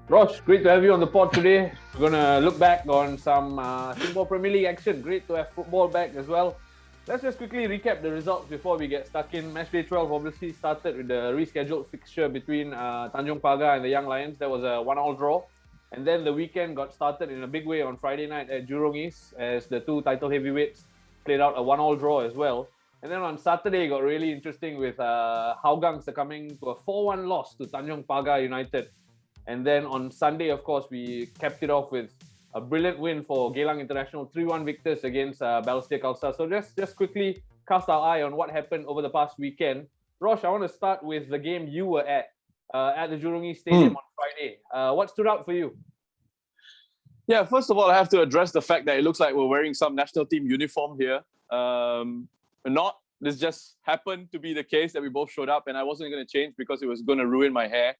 Rosh, great to have you on the pod today. We're going to look back on some Singapore Premier League action. Great to have football back as well. Let's just quickly recap the results before we get stuck in. Matchday 12 obviously started with the rescheduled fixture between Tanjong Pagar and the Young Lions. That was a 1-1 draw. And then the weekend got started in a big way on Friday night at Jurong East as the two title heavyweights played out a 1-1 draw as well. And then on Saturday, it got really interesting with Hougang succumbing to a 4-1 loss to Tanjong Pagar United. And then on Sunday, of course, we capped it off with a brilliant win for Geylang International, 3-1 victors against Balestier Khalsa. So just quickly cast our eye on what happened over the past weekend. Rosh, I want to start with the game you were at the Jurong East Stadium on Friday. What stood out for you? Yeah, first of all, I have to address the fact that it looks like we're wearing some national team uniform here. This just happened to be the case that we both showed up, and I wasn't going to change because it was going to ruin my hair.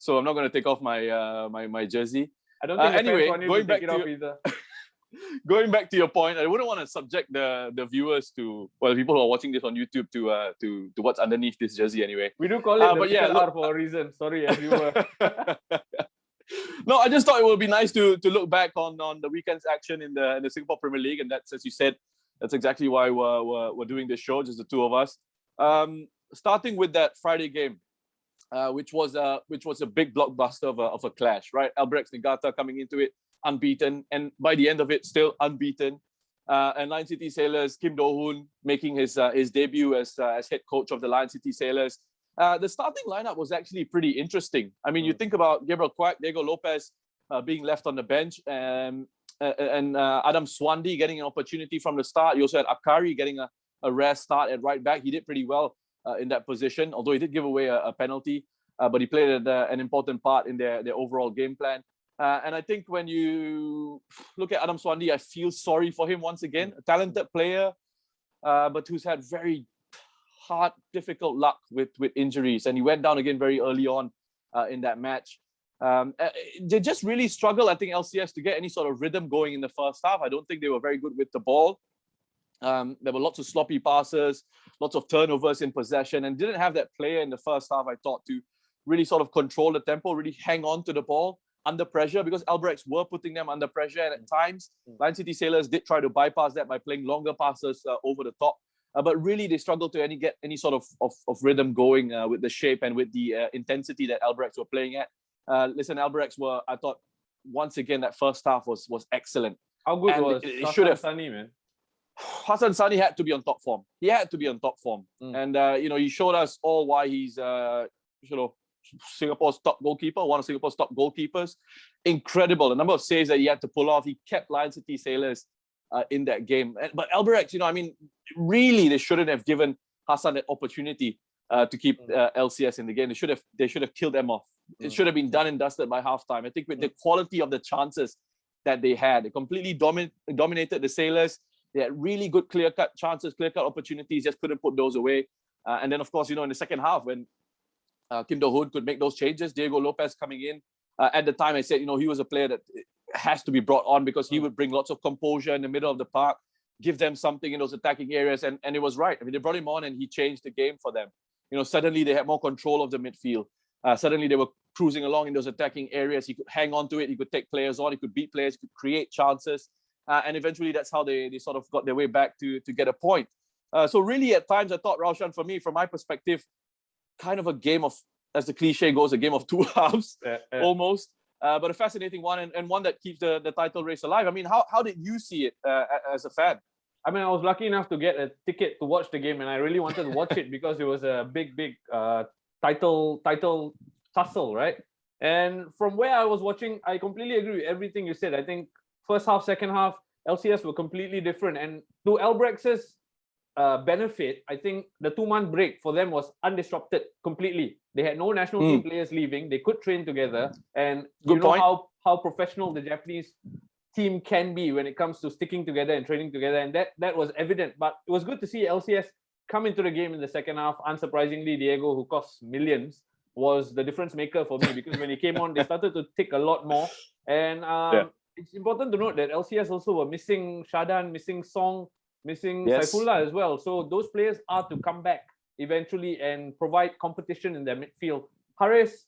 So I'm not going to take off my jersey. I don't think anyway, want you going to back take it off either. Going back to your point, I wouldn't want to subject the viewers to, well, the people who are watching this on YouTube to what's underneath this jersey anyway. We do call it the R for a reason. Sorry, as you were. No, I just thought it would be nice to look back on the weekend's action in the Singapore Premier League, and that's, as you said, that's exactly why we're doing this show, just the two of us. Starting with that Friday game, which was a big blockbuster of a clash, right? Albirex Niigata coming into it unbeaten, and by the end of it, still unbeaten. And Lion City Sailors, Kim Do-hoon making his debut as head coach of the Lion City Sailors. The starting lineup was actually pretty interesting. I mean, you think about Gabriel Quack, Diego Lopez being left on the bench, and Adam Swandi getting an opportunity from the start. You also had Akari getting a rare start at right back. He did pretty well in that position, although he did give away a penalty, but he played an important part in their overall game plan. And I think when you look at Adam Swandi, I feel sorry for him once again. A talented player, but who's had very hard, difficult luck with injuries. And he went down again very early on in that match. They just really struggled, I think, LCS to get any sort of rhythm going in the first half. I don't think they were very good with the ball. There were lots of sloppy passes, lots of turnovers in possession, and didn't have that player in the first half, I thought, to really sort of control the tempo, really hang on to the ball under pressure, because Albirex were putting them under pressure, and at times Lion City Sailors did try to bypass that by playing longer passes over the top. But really, they struggled to get any sort of rhythm going with the shape and with the intensity that Albirex were playing at. Albirex were, I thought, once again, that first half was excellent. How good and was it should have Sunny, man? Hassan Sani had to be on top form. He had to be on top form. And, he showed us all why he's, Singapore's top goalkeeper, one of Singapore's top goalkeepers. Incredible. The number of saves that he had to pull off. He kept Lion City Sailors in that game. But Albirex, really, they shouldn't have given Hassan that opportunity to keep LCS in the game. They should have killed them off. It should have been done and dusted by halftime. I think with the quality of the chances that they had, they completely dominated the Sailors. They had really good clear-cut chances, clear-cut opportunities, just couldn't put those away. And then, of course, in the second half, when Kim Do-hoon could make those changes, Diego Lopez coming in. At the time, I said, he was a player that has to be brought on because he would bring lots of composure in the middle of the park, give them something in those attacking areas. And it was right. I mean, they brought him on and he changed the game for them. Suddenly they had more control of the midfield. Suddenly they were cruising along in those attacking areas. He could hang on to it. He could take players on. He could beat players. He could create chances. And eventually that's how they sort of got their way back to get a point. So really at times I thought, Raushan, for me, from my perspective, kind of a game of, as the cliche goes, a game of two halves, almost. But a fascinating one and one that keeps the title race alive. I mean, how did you see it as a fan? I mean, I was lucky enough to get a ticket to watch the game, and I really wanted to watch it because it was a big title tussle, right? And from where I was watching, I completely agree with everything you said. I think first half, second half, LCS were completely different. And to Albrex's benefit, I think the 2-month break for them was undisrupted completely. They had no national team players leaving. They could train together. And how professional the Japanese team can be when it comes to sticking together and training together. And that was evident. But it was good to see LCS come into the game in the second half. Unsurprisingly, Diego, who cost millions, was the difference maker for me, because when he came on, they started to tick a lot more. And it's important to note that LCS also were missing Shadan, missing Song, missing Saifullah as well. So those players are to come back eventually and provide competition in their midfield Harris,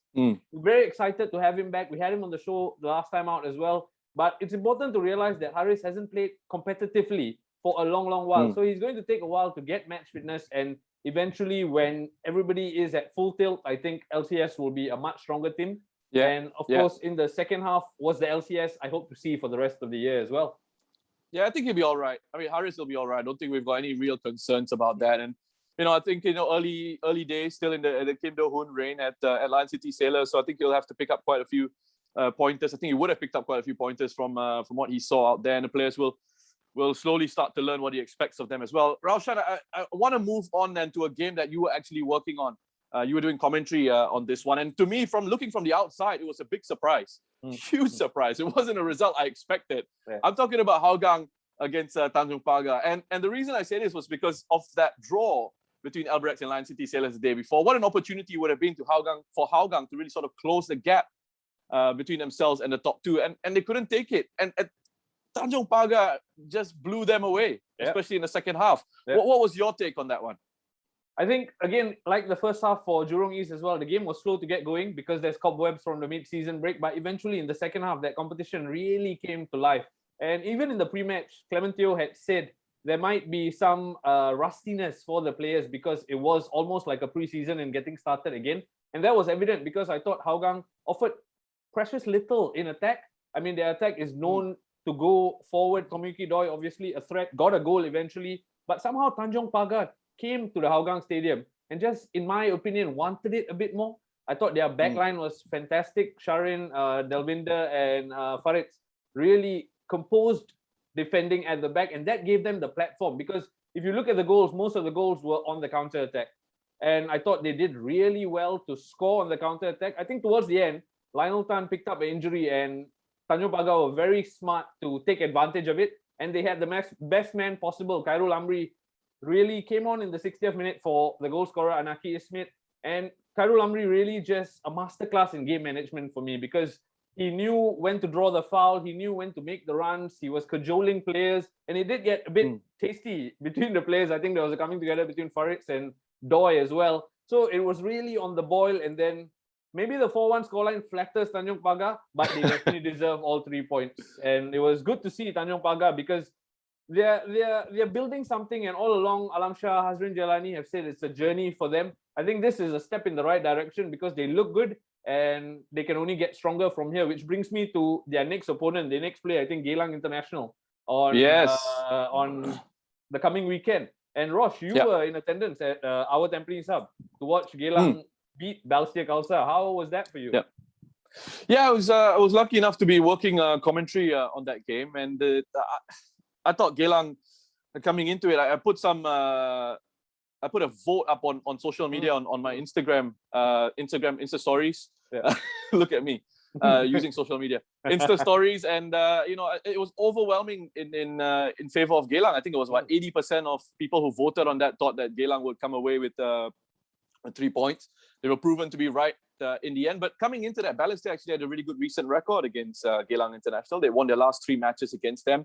very excited to have him back. We had him on the show the last time out as well. But it's important to realize that Harris hasn't played competitively for a long, long while. So he's going to take a while to get match fitness. And eventually, when everybody is at full tilt, I think LCS will be a much stronger team. Yeah. And of course, in the second half was the LCS I hope to see for the rest of the year as well. Yeah, I think he'll be all right. I mean, Harris will be all right. I don't think we've got any real concerns about that. And, you know, I think, you know, early days, still in the Kim Do-hoon reign at Lion City Sailors. So I think he'll have to pick up quite a few pointers. I think he would have picked up quite a few pointers from what he saw out there. And the players will slowly start to learn what he expects of them as well. Raushan, I want to move on then to a game that you were actually working on. You were doing commentary on this one. And to me, from looking from the outside, it was a big surprise. Huge surprise. It wasn't a result I expected. Yeah. I'm talking about Hougang against Tanjong Pagar. And the reason I say this was because of that draw between Albirex and Lion City Sailors the day before. What an opportunity would have been for Hougang to really sort of close the gap between themselves and the top two. And they couldn't take it. And Tanjong Pagar just blew them away, especially in the second half. What was your take on that one? I think, again, like the first half for Jurong East as well, the game was slow to get going because there's cobwebs from the mid-season break. But eventually, in the second half, that competition really came to life. And even in the pre-match, Clementio had said there might be some rustiness for the players because it was almost like a pre-season and getting started again. And that was evident because I thought Hougang offered precious little in attack. I mean, their attack is known to go forward. Komiki Doi, obviously a threat, got a goal eventually. But somehow Tanjong Pagar came to the Hougang Stadium and just, in my opinion, wanted it a bit more. I thought their backline was fantastic. Sharin, Delvinder and Farid really composed defending at the back, and that gave them the platform because if you look at the goals, most of the goals were on the counter attack. And I thought they did really well to score on the counter attack. I think towards the end, Lionel Tan picked up an injury and Tanjong Pagar were very smart to take advantage of it. And they had the best man possible, Khairul Amri, really came on in the 60th minute for the goal scorer, Anaki Ismit. And Khairul Amri really just a masterclass in game management for me because he knew when to draw the foul, he knew when to make the runs, he was cajoling players, and it did get a bit tasty between the players. I think there was a coming together between Farid and Doi as well. So it was really on the boil, and then maybe the 4-1 scoreline flatters Tanjong Pagar, but they definitely deserve all 3 points. And it was good to see Tanjong Pagar because they're building something, and all along Alam Shah, Hazrin Jalani have said it's a journey for them. I think this is a step in the right direction because they look good and they can only get stronger from here, which brings me to their next opponent, their next player, I think Geylang International on the coming weekend. And Rosh, you were in attendance at our Tampines Hub to watch Geylang beat Balestier Khalsa. How was that for you? Yeah, I was lucky enough to be working commentary on that game, and I thought Geylang coming into it. I put a vote up on social media on my Instagram Insta stories. Look at me using social media Insta stories, and it was overwhelming in favor of Geylang. I think it was about 80% of people who voted on that thought that Geylang would come away with 3 points. They were proven to be right in the end. But coming into that, Balestier actually had a really good recent record against Geylang International. They won their last 3 matches against them.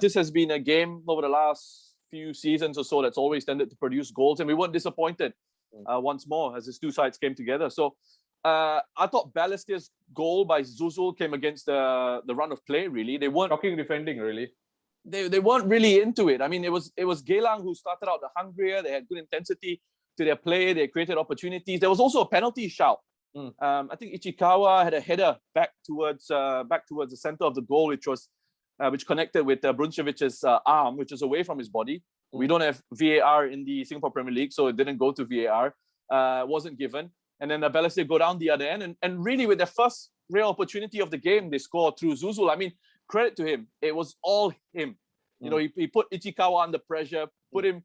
This has been a game over the last few seasons or so that's always tended to produce goals, and we weren't disappointed once more as these two sides came together. So I thought Balestier's goal by Zia-ul came against the run of play. Really, they weren't shocking defending. Really, they weren't really into it. I mean, it was Geylang who started out the hungrier. They had good intensity to their play. They created opportunities. There was also a penalty shout. I think Ichikawa had a header back towards the center of the goal, which connected with Bruncevic's arm, which is away from his body. We don't have VAR in the Singapore Premier League, so it didn't go to VAR. Wasn't given. And then the Balestier go down the other end. And really, with their first real opportunity of the game, they scored through Zia-ul. I mean, credit to him. It was all him. You know, he put Ichikawa under pressure, put him,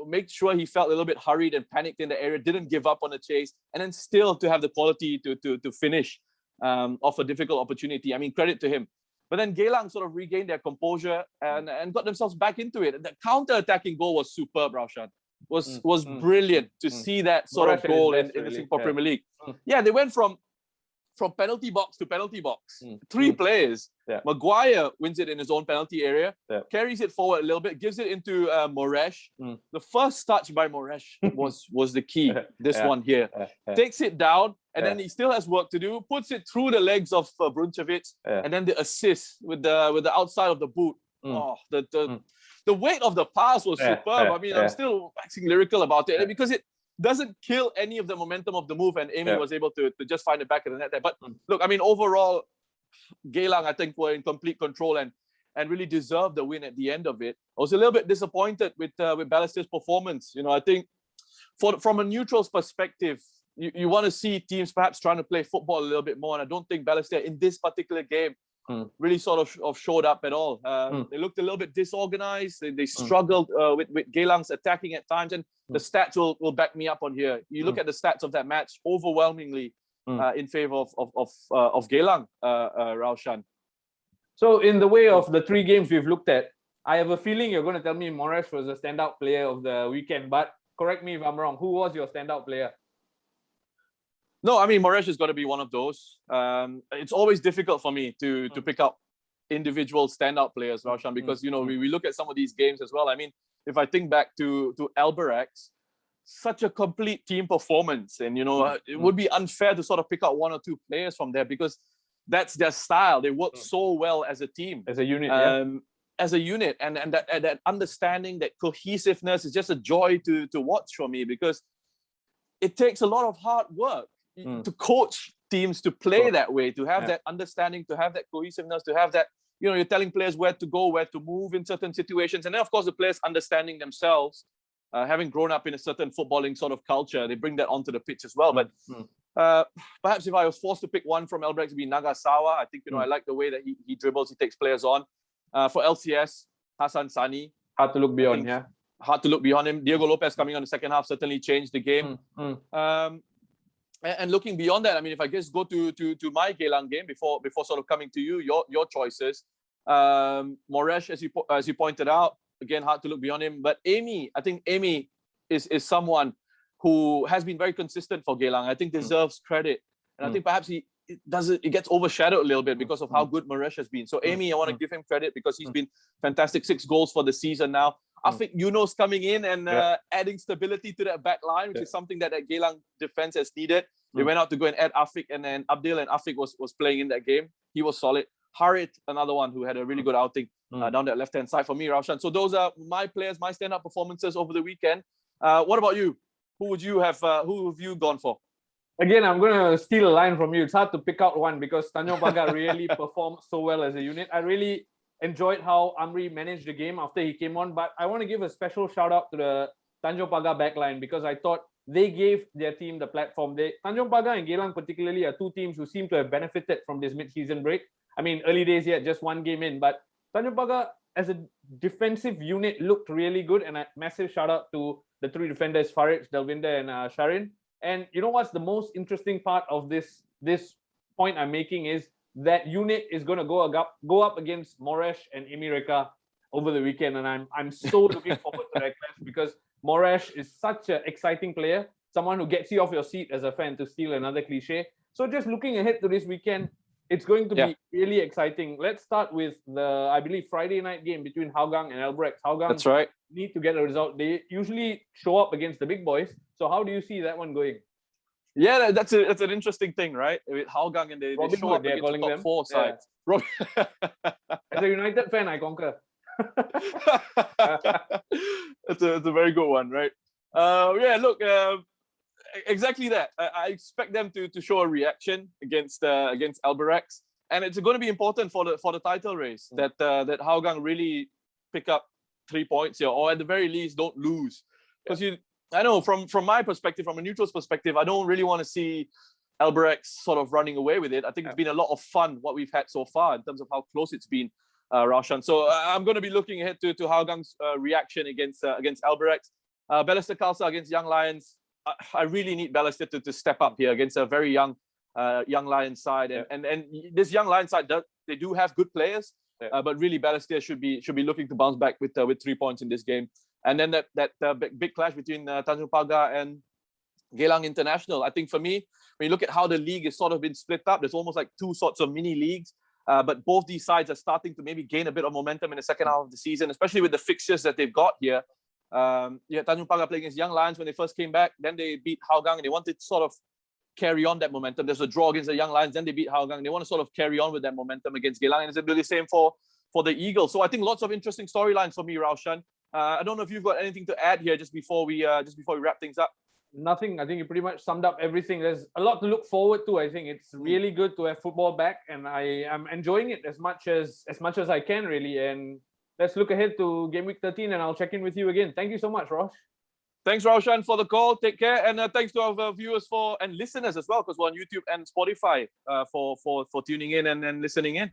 make sure he felt a little bit hurried and panicked in the area, didn't give up on the chase, and then still to have the quality to finish off a difficult opportunity. I mean, credit to him. But then Geylang sort of regained their composure and got themselves back into it. And the counter-attacking goal was superb, Raushan. Was brilliant to see that sort of goal in the Singapore Premier League. Yeah, they went from from penalty box to penalty box. Three players. Yeah. Maguire wins it in his own penalty area, Yeah. carries it forward a little bit, gives it into Moresh. The first touch by Moresh was the key. This one here. Takes it down, and then he still has work to do. Puts it through the legs of Bruncevic, and then the assist with the outside of the boot. Oh, the weight of the pass was superb. I mean, I'm still waxing lyrical about it because it doesn't kill any of the momentum of the move, and Amy was able to just find it back of the net there. But look, I mean, overall, Geylang, I think, were in complete control and really deserved the win at the end of it. I was a little bit disappointed with Balestier's performance. You know, I think from a neutral's perspective, you want to see teams perhaps trying to play football a little bit more, and I don't think Balestier in this particular game really sort of showed up at all. They looked a little bit disorganized. They struggled with Geylang's attacking at times, and the stats will back me up on here. You look at the stats of that match, overwhelmingly in favor of Geylang, Raushan. So in the way of the three games we've looked at, I have a feeling you're going to tell me Moresh was the standout player of the weekend, but correct me if I'm wrong. Who was your standout player? No, I mean, Moresh is going to be one of those. It's always difficult for me to pick up individual standout players, Raushan, because, you know, we look at some of these games as well. I mean, if I think back to Albirex, such a complete team performance. And, you know, it would be unfair to sort of pick out one or two players from there because that's their style. They work so well as a team. As a unit, As a unit. And that understanding, that cohesiveness is just a joy to watch for me because it takes a lot of hard work to coach teams to play that way, to have that understanding, to have that cohesiveness, to have that, you know, you're telling players where to go, where to move in certain situations. And then, of course, the players understanding themselves, having grown up in a certain footballing sort of culture, they bring that onto the pitch as well. But perhaps if I was forced to pick one from Albirex, it would be Nagasawa. I think, you know, I like the way that he dribbles, he takes players on. For LCS, Hassan Sani. Hard to look beyond, Hard to look beyond him. Diego Lopez coming on the second half certainly changed the game. And looking beyond that, I mean, if I just go to my Geylang game before sort of coming to you, your choices. Moresh, as you pointed out, again, hard to look beyond him. But Amy, I think Amy is someone who has been very consistent for Geylang. I think deserves credit, and I think perhaps it gets overshadowed a little bit because of how good Moresh has been. So Amy, I want to give him credit because he's been fantastic. 6 goals for the season now. Afiq Yunos coming in and adding stability to that back line, which is something that Geylang defense has needed. They went out to go and add Afiq, and then Abdil and Afiq was playing in that game. He was solid. Harit, another one who had a really good outing down that left-hand side for me, Raushan. So those are my players, my stand-up performances over the weekend. What about you? Who have you gone for? Again, I'm going to steal a line from you. It's hard to pick out one because Tanjong Pagar really performed so well as a unit. I really enjoyed how Amri managed the game after he came on, but I want to give a special shout out to the Tanjong Pagar backline because I thought they gave their team the platform. Tanjong Pagar and Geylang particularly are two teams who seem to have benefited from this mid-season break. I mean, early days yet, just one game in, but Tanjong Pagar as a defensive unit looked really good, and a massive shout out to the 3 defenders, Farid, Delvinder, and Sharin. And you know what's the most interesting part of this point I'm making is that unit is going to go up against Moresh and Emireka over the weekend, and I'm so looking forward to that clash because Moresh is such an exciting player, someone who gets you off your seat as a fan, to steal another cliche. So just looking ahead to this weekend, it's going to be really exciting. Let's start with the, I believe, Friday night game between Hougang and Albirex. Hougang That's right. need to get a result. They usually show up against the big boys. So how do you see that one going? Yeah, that's an interesting thing, right? With Hougang, and they show up against the top 4 sides. As a United fan, I concur. It's a very good one, right? Exactly that. I expect them to show a reaction against Albirex, and it's going to be important for the title race that Hougang really pick up 3 points here, or at the very least don't lose. Because I know from my perspective, from a neutral's perspective, I don't really want to see Albirex sort of running away with it. I think it's been a lot of fun what we've had so far in terms of how close it's been, Raushan. So I'm going to be looking ahead to Hougang's reaction against Albirex. Balestier Khalsa against Young Lions. I really need Balestier to step up here against a very young Lions side, and this young Lions side they do have good players, but really Balestier should be looking to bounce back with 3 points in this game. And then that big clash between Tanjong Pagar and Geylang International. I think for me, when you look at how the league is sort of been split up, there's almost like two sorts of mini leagues. But both these sides are starting to maybe gain a bit of momentum in the second half of the season, especially with the fixtures that they've got here. Tanjong Pagar playing against Young Lions when they first came back. Then they beat Hougang and they wanted to sort of carry on that momentum. There's a draw against the Young Lions. Then they beat Hougang. They want to sort of carry on with that momentum against Geylang. And it's really the same for the Eagles. So I think lots of interesting storylines for me, Raushan. I don't know if you've got anything to add here just before we wrap things up. Nothing. I think you pretty much summed up everything. There's a lot to look forward to. I think it's really good to have football back, and I am enjoying it as much as I can, really. And let's look ahead to Game Week 13, and I'll check in with you again. Thank you so much, Rosh. Thanks, Roshan, for the call. Take care, and thanks to our viewers and listeners as well, because we're on YouTube and Spotify for tuning in and listening in.